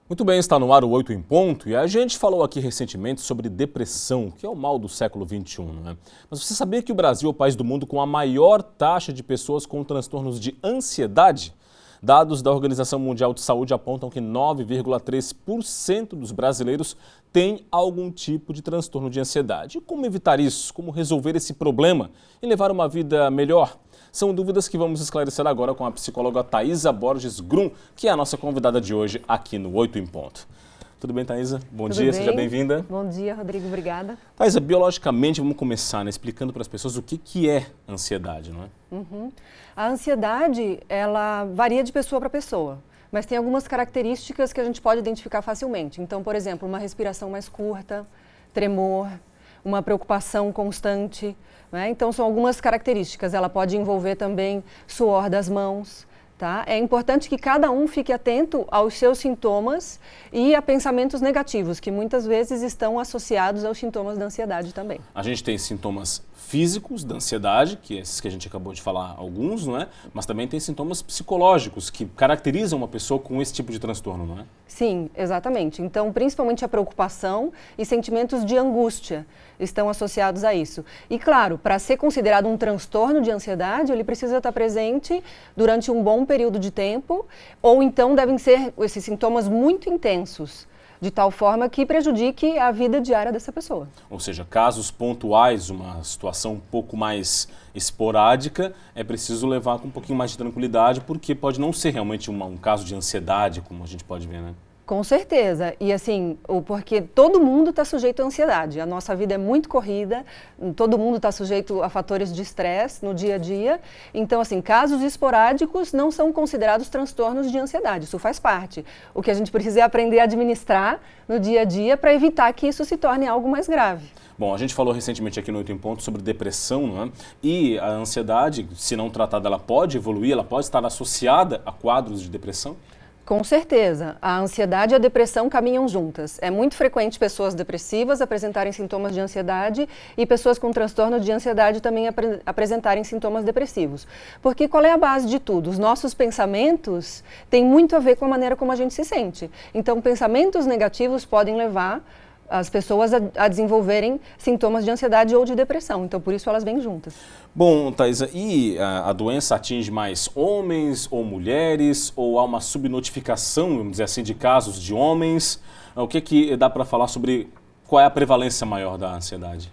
Muito bem, está no ar o 8 em Ponto e a gente falou aqui recentemente sobre depressão, que é o mal do século XXI, né? Mas você sabia que o Brasil é o país do mundo com a maior taxa de pessoas com transtornos de ansiedade? Dados da Organização Mundial de Saúde apontam que 9,3% dos brasileiros têm algum tipo de transtorno de ansiedade. E como evitar isso? Como resolver esse problema e levar uma vida melhor? São dúvidas que vamos esclarecer agora com a psicóloga Thaisa Borges Grum, que é a nossa convidada de hoje aqui no 8 em Ponto. Tudo bem, Thaisa? Bom dia, seja bem-vinda. Bom dia, Rodrigo, obrigada. Thaisa, biologicamente, vamos começar, né, explicando para as pessoas o que é ansiedade, não é? A ansiedade, ela varia de pessoa para pessoa, mas tem algumas características que a gente pode identificar facilmente. Então, por exemplo, uma respiração mais curta, tremor, uma preocupação constante, né? Então, são algumas características. Ela pode envolver também suor das mãos, tá? É importante que cada um fique atento aos seus sintomas e a pensamentos negativos, que muitas vezes estão associados aos sintomas da ansiedade também. A gente tem sintomas físicos da ansiedade, que é esses que a gente acabou de falar alguns, não é? Mas também tem sintomas psicológicos que caracterizam uma pessoa com esse tipo de transtorno, não é? Sim, exatamente. Então, principalmente a preocupação e sentimentos de angústia estão associados a isso. E, claro, para ser considerado um transtorno de ansiedade, ele precisa estar presente durante um bom período de tempo, ou então devem ser esses sintomas muito intensos, de tal forma que prejudique a vida diária dessa pessoa. Ou seja, casos pontuais, uma situação um pouco mais esporádica, é preciso levar com um pouquinho mais de tranquilidade, porque pode não ser realmente um caso de ansiedade, como a gente pode ver, né? Com certeza, e assim, porque todo mundo está sujeito à ansiedade, a nossa vida é muito corrida, todo mundo está sujeito a fatores de estresse no dia a dia, então assim, casos esporádicos não são considerados transtornos de ansiedade, isso faz parte. O que a gente precisa é aprender a administrar no dia a dia para evitar que isso se torne algo mais grave. Bom, a gente falou recentemente aqui no 8 em Ponto sobre depressão, não é? E a ansiedade, se não tratada, ela pode evoluir, ela pode estar associada a quadros de depressão? Com certeza, a ansiedade e a depressão caminham juntas. É muito frequente pessoas depressivas apresentarem sintomas de ansiedade e pessoas com transtorno de ansiedade também apresentarem sintomas depressivos. Porque qual é a base de tudo? Os nossos pensamentos têm muito a ver com a maneira como a gente se sente. Então, pensamentos negativos podem levar as pessoas a desenvolverem sintomas de ansiedade ou de depressão. Então, por isso elas vêm juntas. Bom, Thaisa, e a doença atinge mais homens ou mulheres? Ou há uma subnotificação, vamos dizer assim, de casos de homens? O que dá para falar sobre qual é a prevalência maior da ansiedade?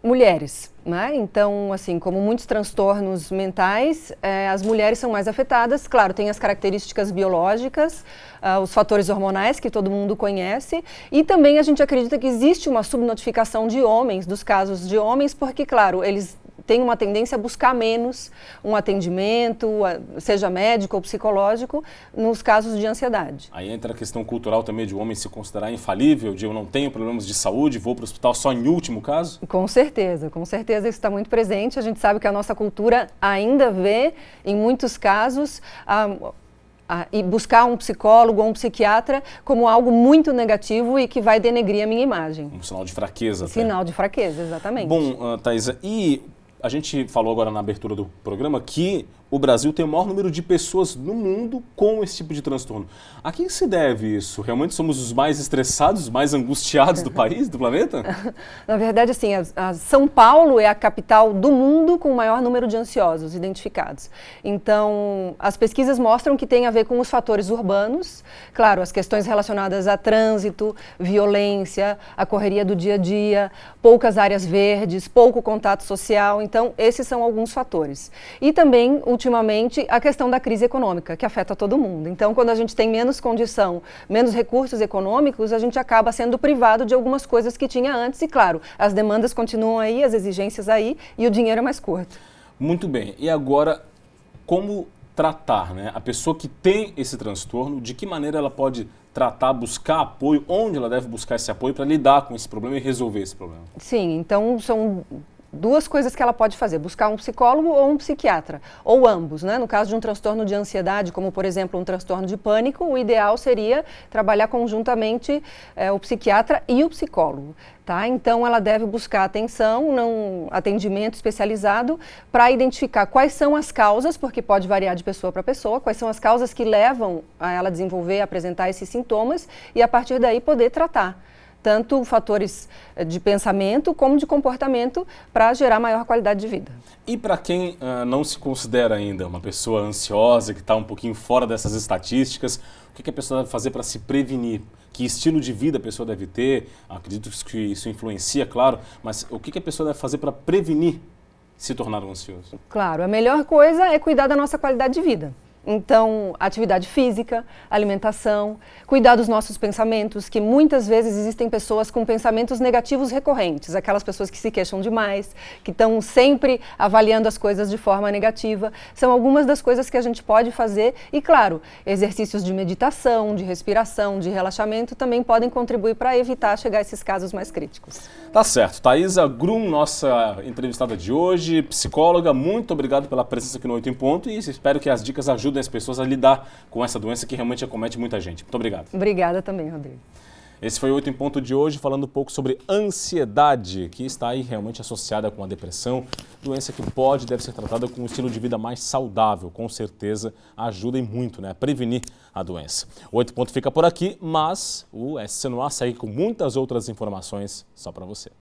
Mulheres, né? Então, assim, como muitos transtornos mentais, as mulheres são mais afetadas. Claro, tem as características biológicas, os fatores hormonais que todo mundo conhece, e também a gente acredita que existe uma subnotificação de homens, dos casos de homens, porque, claro, eles têm uma tendência a buscar menos um atendimento, seja médico ou psicológico, nos casos de ansiedade. Aí entra a questão cultural também de o homem se considerar infalível, de eu não tenho problemas de saúde, vou para o hospital só em último caso? Com certeza isso está muito presente. A gente sabe que a nossa cultura ainda vê, em muitos casos, e buscar um psicólogo ou um psiquiatra como algo muito negativo e que vai denegrir a minha imagem. Um sinal de fraqueza. Sinal de fraqueza, exatamente. Bom, Thaisa, e a gente falou agora na abertura do programa que o Brasil tem o maior número de pessoas no mundo com esse tipo de transtorno. A quem se deve isso? Realmente somos os mais estressados, os mais angustiados do país, do planeta? Na verdade, assim, São Paulo é a capital do mundo com o maior número de ansiosos identificados. Então, as pesquisas mostram que tem a ver com os fatores urbanos, claro, as questões relacionadas a trânsito, violência, a correria do dia a dia, poucas áreas verdes, pouco contato social. Então, esses são alguns fatores. E também, ultimamente, a questão da crise econômica, que afeta todo mundo. Então, quando a gente tem menos condição, menos recursos econômicos, a gente acaba sendo privado de algumas coisas que tinha antes. E, claro, as demandas continuam aí, as exigências aí, e o dinheiro é mais curto. Muito bem. E agora, como tratar, né? A pessoa que tem esse transtorno, de que maneira ela pode tratar, buscar apoio, onde ela deve buscar esse apoio para lidar com esse problema e resolver esse problema? Sim, então são duas coisas que ela pode fazer: buscar um psicólogo ou um psiquiatra, ou ambos, né? No caso de um transtorno de ansiedade, como por exemplo um transtorno de pânico, o ideal seria trabalhar conjuntamente o psiquiatra e o psicólogo. Tá? Então, ela deve buscar atenção, atendimento especializado, para identificar quais são as causas, porque pode variar de pessoa para pessoa, quais são as causas que levam a ela desenvolver, apresentar esses sintomas, e a partir daí poder tratar tanto fatores de pensamento como de comportamento para gerar maior qualidade de vida. E para quem não se considera ainda uma pessoa ansiosa, que está um pouquinho fora dessas estatísticas, o que a pessoa deve fazer para se prevenir? Que estilo de vida a pessoa deve ter? Acredito que isso influencia, claro, mas o que a pessoa deve fazer para prevenir se tornar um ansioso? Claro, a melhor coisa é cuidar da nossa qualidade de vida. Então, atividade física, alimentação, cuidar dos nossos pensamentos, que muitas vezes existem pessoas com pensamentos negativos recorrentes, aquelas pessoas que se queixam demais, que estão sempre avaliando as coisas de forma negativa. São algumas das coisas que a gente pode fazer e, claro, exercícios de meditação, de respiração, de relaxamento também podem contribuir para evitar chegar a esses casos mais críticos. Tá certo. Thaisa Grum, nossa entrevistada de hoje, psicóloga, muito obrigado pela presença aqui no 8 em Ponto e espero que as dicas ajudem as pessoas a lidar com essa doença que realmente acomete muita gente. Muito obrigado. Obrigada também, Rodrigo. Esse foi o 8 em Ponto de hoje, falando um pouco sobre ansiedade, que está aí realmente associada com a depressão, doença que pode e deve ser tratada com um estilo de vida mais saudável, com certeza ajuda muito, né, a prevenir a doença. O 8 em Ponto fica por aqui, mas o SC no Ar segue com muitas outras informações só para você.